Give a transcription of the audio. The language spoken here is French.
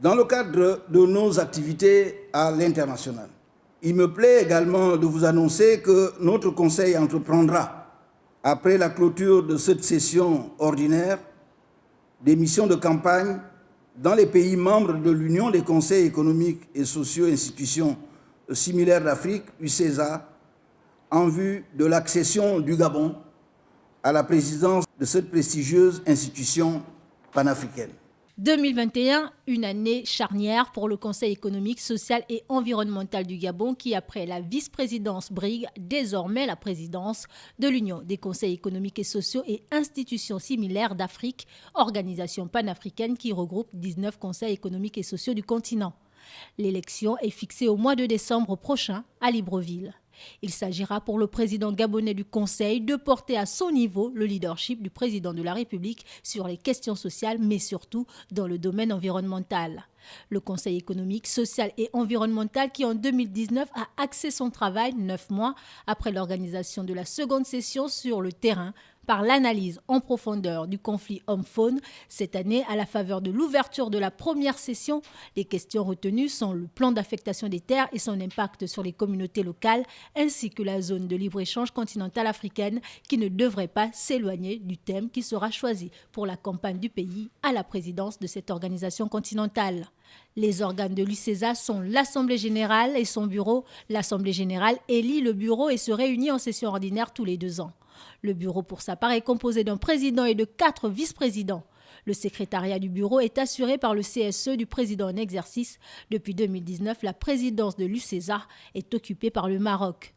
Dans le cadre de nos activités à l'international, il me plaît également de vous annoncer que notre Conseil entreprendra, après la clôture de cette session ordinaire, des missions de campagne dans les pays membres de l'Union des conseils économiques et sociaux institutions similaires d'Afrique, UCESA, en vue de l'accession du Gabon à la présidence de cette prestigieuse institution panafricaine. 2021, une année charnière pour le Conseil économique, social et environnemental du Gabon qui, après la vice-présidence, brigue désormais la présidence de l'Union des conseils économiques et sociaux et institutions similaires d'Afrique, organisation panafricaine qui regroupe 19 conseils économiques et sociaux du continent. L'élection est fixée au mois de décembre prochain à Libreville. Il s'agira pour le président gabonais du Conseil de porter à son niveau le leadership du président de la République sur les questions sociales, mais surtout dans le domaine environnemental. Le Conseil économique, social et environnemental qui en 2019 a axé son travail 9 mois après l'organisation de la seconde session sur le terrain par l'analyse en profondeur du conflit homme-faune. Cette année, à la faveur de l'ouverture de la première session, les questions retenues sont le plan d'affectation des terres et son impact sur les communautés locales, ainsi que la zone de libre-échange continentale africaine qui ne devrait pas s'éloigner du thème qui sera choisi pour la campagne du pays à la présidence de cette organisation continentale. Les organes de l'UCESA sont l'Assemblée générale et son bureau. L'Assemblée générale élit le bureau et se réunit en session ordinaire tous les 2 ans. Le bureau, pour sa part, est composé d'un président et de 4 vice-présidents. Le secrétariat du bureau est assuré par le CSE du président en exercice. Depuis 2019, la présidence de l'UCESA est occupée par le Maroc.